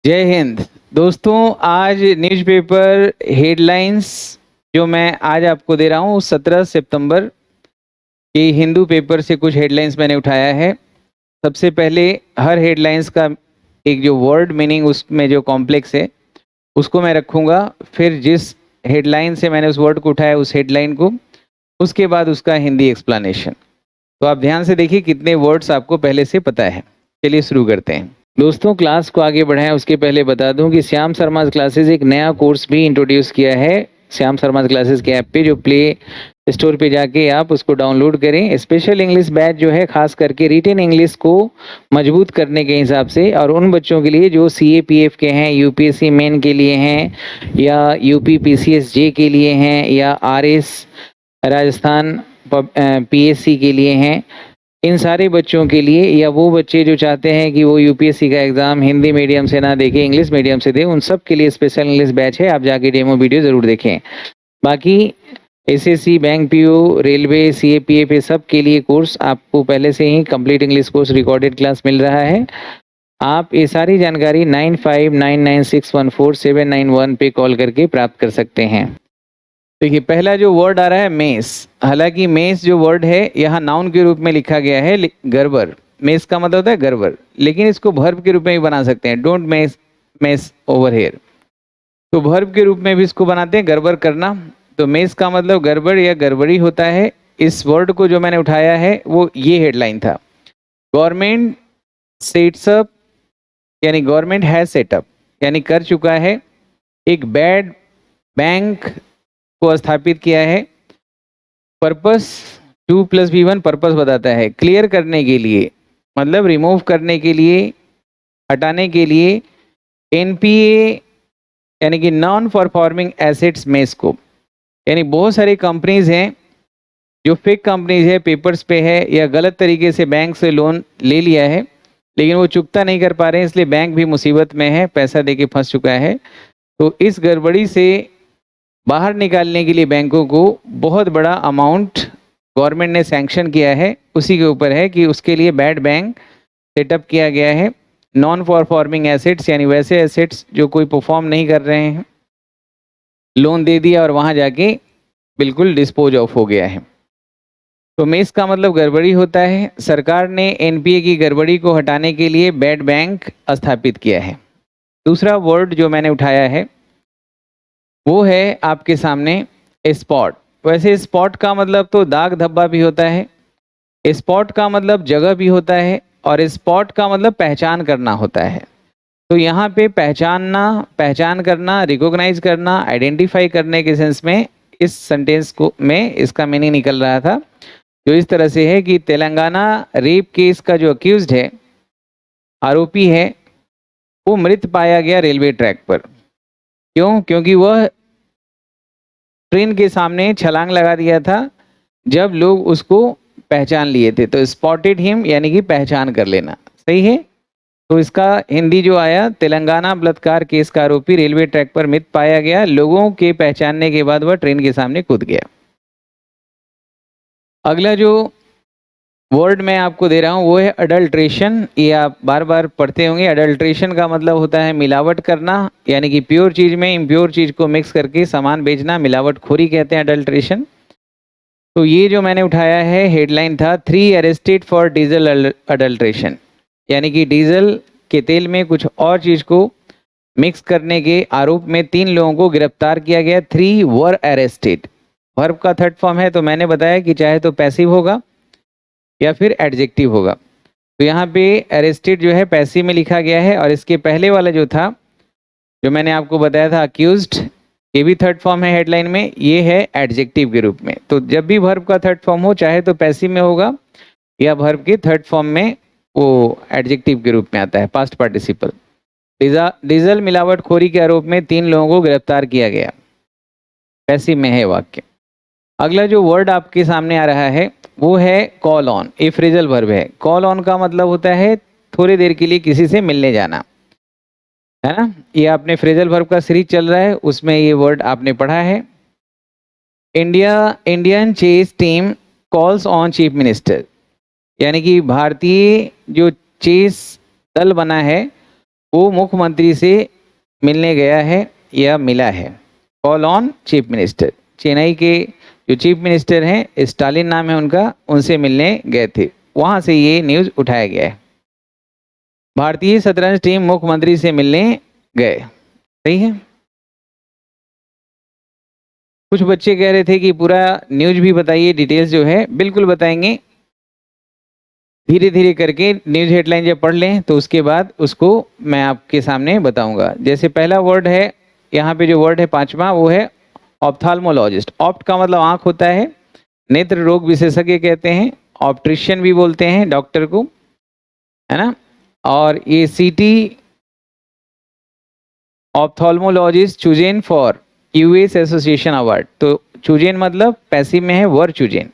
जय हिंद। दोस्तों, आज न्यूज़पेपर हेडलाइंस जो मैं आज आपको दे रहा हूँ 17 सितंबर के हिंदू पेपर से कुछ हेडलाइंस मैंने उठाया है। सबसे पहले हर हेडलाइंस का एक जो वर्ड मीनिंग उसमें जो कॉम्प्लेक्स है उसको मैं रखूँगा। फिर जिस हेडलाइन से मैंने उस वर्ड को उठाया उस हेडलाइन को, उसके बाद उसका हिंदी एक्सप्लेनेशन। तो आप ध्यान से देखिए कितने वर्ड्स आपको पहले से पता है। चलिए शुरू करते हैं। दोस्तों, क्लास को आगे बढ़ाएं उसके पहले बता दूं कि श्याम शर्मा क्लासेस एक नया कोर्स भी इंट्रोड्यूस किया है श्याम शर्मा क्लासेस के ऐप पे, जो प्ले स्टोर पे जाके आप उसको डाउनलोड करें। स्पेशल इंग्लिश बैच जो है खास करके रिटेन इंग्लिश को मजबूत करने के हिसाब से, और उन बच्चों के लिए जो CAPF के हैं, UPSC मेन के लिए हैं, या UP PCS J के लिए हैं, या RS राजस्थान PSC के लिए हैं। इन सारे बच्चों के लिए, या वो बच्चे जो चाहते हैं कि वो UPSC का एग्ज़ाम हिंदी मीडियम से ना देखें, इंग्लिश मीडियम से दें, उन सब के लिए स्पेशल इंग्लिश बैच है। आप जाके डेमो वीडियो ज़रूर देखें। बाकी SSC, bank PO, railway, CAPF, ये सब के लिए कोर्स आपको पहले से ही complete English course recorded class मिल रहा है। आप ये सारी जानकारी 9599614791 पे कॉल करके प्राप्त कर सकते हैं। देखिए, पहला जो वर्ड आ रहा है मेस। हालांकि मेस जो वर्ड है यहाँ नाउन के रूप में लिखा गया है, गड़बड़। मेस का मतलब होता है गड़बड़, लेकिन इसको वर्ब के रूप में भी बना सकते हैं। Don't mess mess over here, तो वर्ब के रूप में भी इसको बनाते हैं, गड़बड़ करना। तो मेस का मतलब गड़बड़ या गड़बड़ी होता है। इस वर्ड को जो मैंने उठाया है वो ये हेडलाइन था, गवर्नमेंट सेट्स अप, यानी गवर्नमेंट हैज सेटअप, यानी कर चुका है एक बैड बैंक को स्थापित किया है। पर्पस 2+B1 पर्पस बताता है, क्लियर करने के लिए, मतलब रिमूव करने के लिए, हटाने के लिए। NPA यानी कि नॉन परफॉर्मिंग एसेट्स मेस को, यानी बहुत सारी कंपनीज हैं जो फेक कंपनीज है, पेपर्स पे है, या गलत तरीके से बैंक से लोन ले लिया है लेकिन वो चुकता नहीं कर पा रहे हैं, इसलिए बैंक भी मुसीबत में है, पैसा देके फंस चुका है। तो इस गड़बड़ी से बाहर निकालने के लिए बैंकों को बहुत बड़ा अमाउंट गवर्नमेंट ने सैंक्शन किया है। उसी के ऊपर है कि उसके लिए बैड बैंक सेटअप किया गया है। नॉन परफॉर्मिंग एसेट्स यानी वैसे एसेट्स जो कोई परफॉर्म नहीं कर रहे हैं, लोन दे दिया और वहां जाके बिल्कुल डिस्पोज ऑफ हो गया है। तो मेस का मतलब गड़बड़ी होता है। सरकार ने NPA की गड़बड़ी को हटाने के लिए बैड बैंक स्थापित किया है। दूसरा वर्ड जो मैंने उठाया है वो है आपके सामने स्पॉट। वैसे स्पॉट का मतलब तो दाग धब्बा भी होता है, स्पॉट का मतलब जगह भी होता है, और स्पॉट का मतलब पहचान करना होता है। तो यहाँ पे पहचानना, पहचान करना, रिकॉग्नाइज करना, आइडेंटिफाई करने के सेंस में इस सेंटेंस को में इसका मीनिंग निकल रहा था, जो इस तरह से है कि तेलंगाना रेप केस का जो अक्यूज्ड है, आरोपी है, वो मृत पाया गया रेलवे ट्रैक पर। क्यों? क्योंकि वह ट्रेन के सामने छलांग लगा दिया था जब लोग उसको पहचान लिए थे। तो स्पॉटेड हिम यानी कि पहचान कर लेना, सही है। तो इसका हिंदी जो आया, तेलंगाना बलात्कार केस का आरोपी रेलवे ट्रैक पर मृत पाया गया, लोगों के पहचानने के बाद वह ट्रेन के सामने कूद गया। अगला जो वर्ड मैं आपको दे रहा हूं वो है अडल्ट्रेशन। ये आप बार बार पढ़ते होंगे। अडल्ट्रेशन का मतलब होता है मिलावट करना, यानी कि प्योर चीज में इम्प्योर चीज को मिक्स करके सामान बेचना, मिलावटखोरी कहते हैं अडल्ट्रेशन। तो ये जो मैंने उठाया है हेडलाइन था 3 अरेस्टेड फॉर डीजल अडल्ट्रेशन, यानी कि डीजल के तेल में कुछ और चीज को मिक्स करने के आरोप में 3 लोगों को गिरफ्तार किया गया। 3 वर अरेस्टेड, वर्ब का थर्ड फॉर्म है, तो मैंने बताया कि चाहे तो पैसिव होगा या फिर एडजेक्टिव होगा। तो यहाँ पे अरेस्टेड जो है पैसिव में लिखा गया है, और इसके पहले वाला जो था, जो मैंने आपको बताया था अक्यूज्ड, ये भी थर्ड फॉर्म है हेडलाइन में, ये है एडजेक्टिव के रूप में। तो जब भी वर्ब का थर्ड फॉर्म हो, चाहे तो पैसिव में होगा या वर्ब के थर्ड फॉर्म में वो एडजेक्टिव के रूप में आता है, पास्ट पार्टिसिपल। डीजल मिलावटखोरी के आरोप में 3 लोगों को गिरफ्तार किया गया, पैसिव में है वाक्य। अगला जो वर्ड आपके सामने आ रहा है वो है कॉल ऑन। ये फ्रेजल वर्ब है। कॉल ऑन का मतलब होता है थोड़ी देर के लिए किसी से मिलने जाना, है ना। ये आपने फ्रेजल वर्ब का सीरीज चल रहा है, उसमें ये वर्ड आपने पढ़ा है। Indian chess team calls on chief minister, यानी कि भारतीय जो चेस दल बना है वो मुख्यमंत्री से मिलने गया है या मिला है। Call on chief minister, Chennai के जो चीफ मिनिस्टर हैं, स्टालिन नाम है उनका, उनसे मिलने गए थे, वहां से ये न्यूज उठाया गया है। भारतीय शतरंज टीम मुख्यमंत्री से मिलने गए, सही है। कुछ बच्चे कह रहे थे कि पूरा न्यूज भी बताइए, डिटेल्स जो है बिल्कुल बताएंगे। धीरे धीरे करके न्यूज हेडलाइन जब पढ़ लें तो उसके बाद उसको मैं आपके सामने बताऊंगा। जैसे पहला वर्ड है, यहाँ पे जो वर्ड है पांचवा, वो है ऑप्थाल्मोलॉजिस्ट। ऑप्ट का मतलब आंख होता है, नेत्र रोग विशेषज्ञ कहते हैं, ऑप्ट्रिशियन भी बोलते हैं डॉक्टर को, है ना। और ये city ophthalmologist chosen for US association award. तो चूजेन मतलब पैसिव में है वर चूजेन,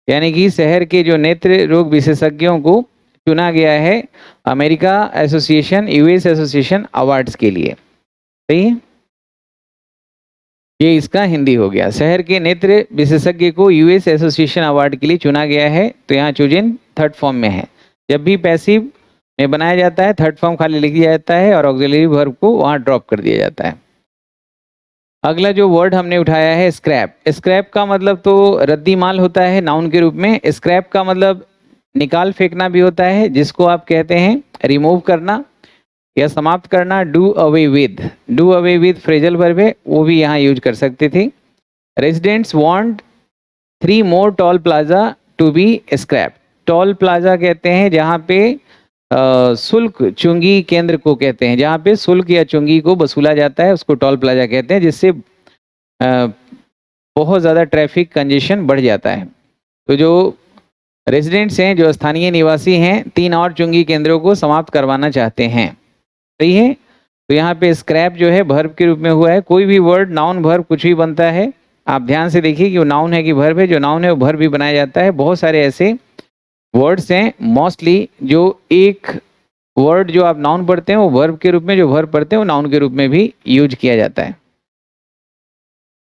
यानी कि शहर के जो नेत्र रोग विशेषज्ञों को चुना गया है America association, US association awards के लिए, सही है। ये इसका हिंदी हो गया। शहर के नेत्र विशेषज्ञ को यूएस एसोसिएशन अवार्ड के लिए चुना गया है, तो यहाँ चूजेन थर्ड फॉर्म में है। जब भी पैसिव में बनाया जाता है थर्ड फॉर्म खाली लिख दिया जाता है और ऑक्सिलरी वर्ब को वहाँ ड्रॉप कर दिया जाता है। अगला जो वर्ड हमने उठाया है स्क्रैप। स्क्रैप का मतलब तो रद्दी माल होता है नाउन के रूप में। स्क्रैप का मतलब निकाल फेंकना भी होता है, जिसको आप कहते हैं रिमूव करना या समाप्त करना, do away with. Do away with phrasal verb है, वो भी यहाँ यूज कर सकते थे। Residents want 3 more toll plaza to be scrap. Toll plaza कहते हैं जहाँ पे शुल्क चुंगी केंद्र को कहते हैं, जहाँ पे शुल्क या चुंगी को वसूला जाता है उसको टोल प्लाजा कहते हैं, जिससे बहुत ज़्यादा ट्रैफिक कंजेशन बढ़ जाता है। तो जो रेजिडेंट्स हैं, जो स्थानीय निवासी हैं, 3 और चुंगी केंद्रों को समाप्त करवाना चाहते हैं, सही है। तो यहाँ पे स्क्रैप जो है वर्ब के रूप में हुआ है। कोई भी वर्ड नाउन वर्ब कुछ भी बनता है, आप ध्यान से देखिए कि वो नाउन है कि वर्ब है। जो नाउन है वो वर्ब भी बनाया जाता है। बहुत सारे ऐसे वर्ड्स हैं मोस्टली जो एक वर्ड जो आप नाउन पढ़ते हैं वो वर्ब के रूप में, जो वर्ब पढ़ते हैं वो नाउन के रूप में भी यूज किया जाता है।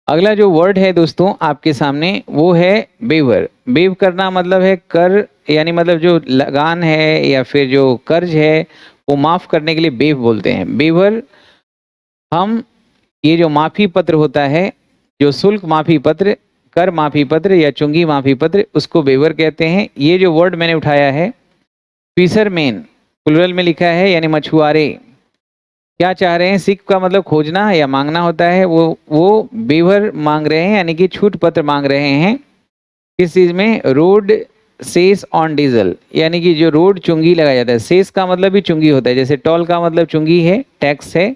अगला जो वर्ड है दोस्तों आपके सामने वो है बेवर। बेव करना मतलब है कर, यानी मतलब जो लगान है या फिर जो कर्ज है वो माफ करने के लिए बेव बोलते हैं। बेवर, हम ये जो माफी पत्र होता है, जो शुल्क माफी पत्र, कर माफी पत्र या चुंगी माफी पत्र, उसको बेवर कहते हैं। ये जो वर्ड मैंने उठाया है फिशरमैन, प्लुरल में लिखा है, यानी मछुआरे क्या चाह रहे हैं, सिक का मतलब खोजना या मांगना होता है, वो बेवर मांग रहे हैं, यानी कि छूट पत्र मांग रहे हैं। किस चीज में, रोड सेस ऑन डीजल, यानी कि जो रोड चुंगी लगाया जाता है। सेस का मतलब भी चुंगी होता है, जैसे टोल का मतलब चुंगी है, टैक्स है,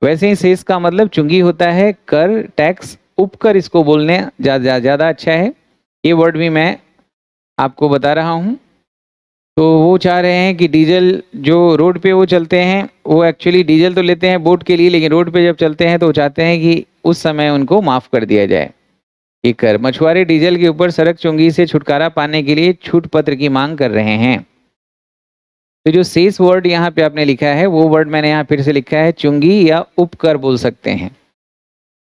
वैसे ही सेस का मतलब चुंगी होता है, कर, टैक्स। उपकर इसको बोलने ज़्यादा अच्छा है। ये वर्ड भी मैं आपको बता रहा हूँ। तो वो चाह रहे हैं कि डीजल जो रोड पे वो चलते हैं, वो एक्चुअली डीजल तो लेते हैं बोट के लिए, लेकिन रोड पे जब चलते हैं तो वो चाहते हैं कि उस समय उनको माफ़ कर दिया जाए। ये कर, मछुआरे डीजल के ऊपर सड़क चुंगी से छुटकारा पाने के लिए छूट पत्र की मांग कर रहे हैं। तो जो शेष वर्ड यहाँ पे आपने लिखा है वो वर्ड मैंने यहाँ फिर से लिखा है, चुंगी या उपकर बोल सकते हैं।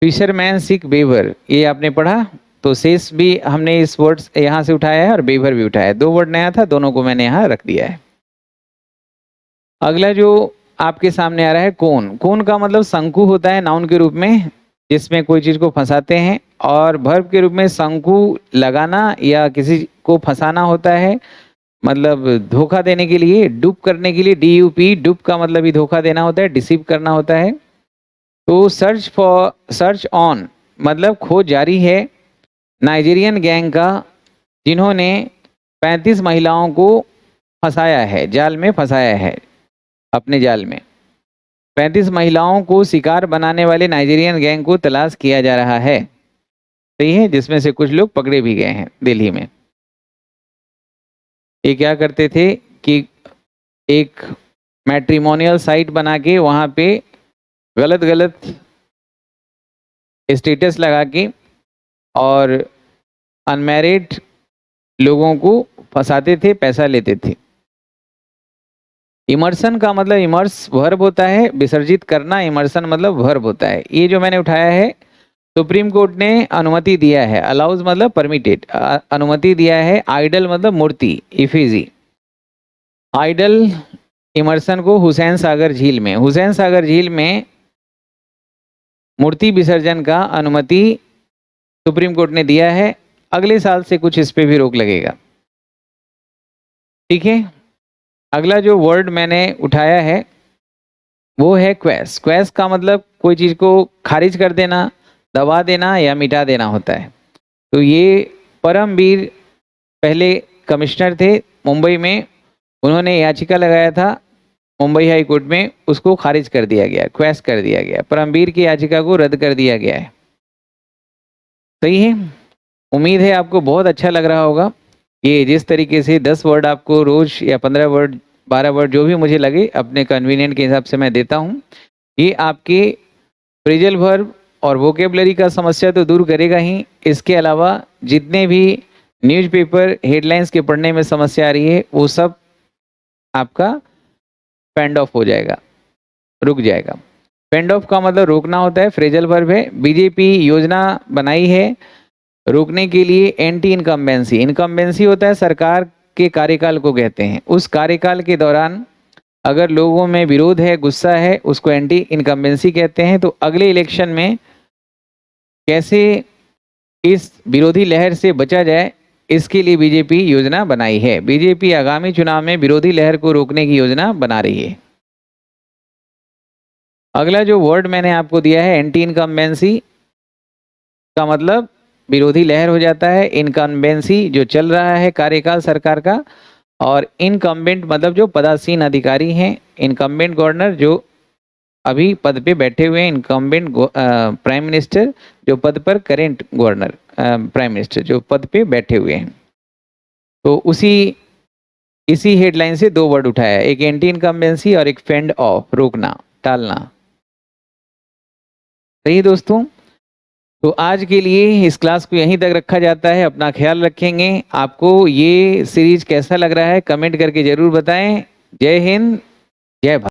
फिशरमैन सिक बेवर, ये आपने पढ़ा। तो शेष भी हमने इस वर्ड यहाँ से उठाया है और बेवर भी उठाया है। 2 वर्ड नया था, दोनों को मैंने यहाँ रख दिया है। अगला जो आपके सामने आ रहा है कोन। कोन का मतलब शंकु होता है नाउन के रूप में, जिसमें कोई चीज को फंसाते हैं, और वर्ब के रूप में शंकु लगाना या किसी को फंसाना होता है, मतलब धोखा देने के लिए, डुप करने के लिए, DUP, डुप का मतलब ही धोखा देना होता है, डिसीव करना होता है। तो सर्च ऑन मतलब खोज जारी है नाइजीरियन गैंग का, जिन्होंने 35 महिलाओं को फंसाया है, जाल में फंसाया है, अपने जाल में। 35 महिलाओं को शिकार बनाने वाले नाइजीरियन गैंग को तलाश किया जा रहा है, सही है, जिसमें से कुछ लोग पकड़े भी गए हैं दिल्ली में। ये क्या करते थे कि एक मैट्रिमोनियल साइट बना के वहाँ पे गलत स्टेटस लगा के और अनमैरिड लोगों को फंसाते थे, पैसा लेते थे। इमर्सन का मतलब इमर्स वर्ब होता है, विसर्जित करना, इमर्सन मतलब वर्ब होता है। ये जो मैंने उठाया है सुप्रीम कोर्ट ने अनुमति दिया है, अलाउज मतलब परमिटेड, अनुमति दिया है। आइडल मतलब मूर्ति, इफिजी। आइडल इमर्सन को हुसैन सागर झील में। हुसैन सागर झील में मूर्ति विसर्जन का अनुमति सुप्रीम कोर्ट ने दिया है। अगले साल से कुछ इस पे भी रोक लगेगा। ठीक है, अगला जो वर्ड मैंने उठाया है वो है क्वैस। क्वैस का मतलब कोई चीज को खारिज कर देना, दबा देना या मिटा देना होता है। तो ये परमवीर पहले कमिश्नर थे मुंबई में, उन्होंने याचिका लगाया था मुंबई हाई कोर्ट में, उसको खारिज कर दिया गया, क्वैस कर दिया गया। परमवीर की याचिका को रद्द कर दिया गया है। सही है, उम्मीद है आपको बहुत अच्छा लग रहा होगा। ये जिस तरीके से 10 वर्ड आपको रोज या 15 वर्ड 12 वर्ड जो भी मुझे लगे अपने कन्वीनियंट के हिसाब से मैं देता हूँ। ये आपके फ्रेजल वर्ब और वोकेबलरी का समस्या तो दूर करेगा ही, इसके अलावा जितने भी न्यूज़पेपर हेडलाइंस के पढ़ने में समस्या आ रही है वो सब आपका पेंड ऑफ हो जाएगा, रुक जाएगा। पेंड ऑफ का मतलब रोकना होता है, फ्रेजल वर्ब है। बीजेपी योजना बनाई है रोकने के लिए एंटी इनकम्बेंसी। इनकम्बेंसी होता है सरकार के कार्यकाल को कहते हैं। उस कार्यकाल के दौरान अगर लोगों में विरोध है, गुस्सा है, उसको एंटी इनकम्बेंसी कहते हैं। तो अगले इलेक्शन में कैसे इस विरोधी लहर से बचा जाए, इसके लिए बीजेपी योजना बनाई है। बीजेपी आगामी चुनाव में विरोधी लहर को रोकने की योजना बना रही है। अगला जो वर्ड मैंने आपको दिया है एंटी इनकम्बेंसी का मतलब विरोधी लहर हो जाता है। इनकम्बेंसी जो चल रहा है कार्यकाल सरकार का, और इनकम्बेंट मतलब जो पदासीन अधिकारी हैं। इनकम्बेंट गवर्नर जो अभी पद पे बैठे हुए हैं, इनकम्बेंट प्राइम मिनिस्टर जो पद पर, करेंट गवर्नर प्राइम मिनिस्टर जो पद पे बैठे हुए हैं। तो इसी हेडलाइन से 2 वर्ड उठाया, एक एंटी इनकम्बेंसी और एक फेंड ऑफ, रोकना, टालना। सही दोस्तों, तो आज के लिए इस क्लास को यहीं तक रखा जाता है। अपना ख्याल रखेंगे। आपको ये सीरीज कैसा लग रहा है कमेंट करके जरूर बताएं। जय हिंद, जय भारत।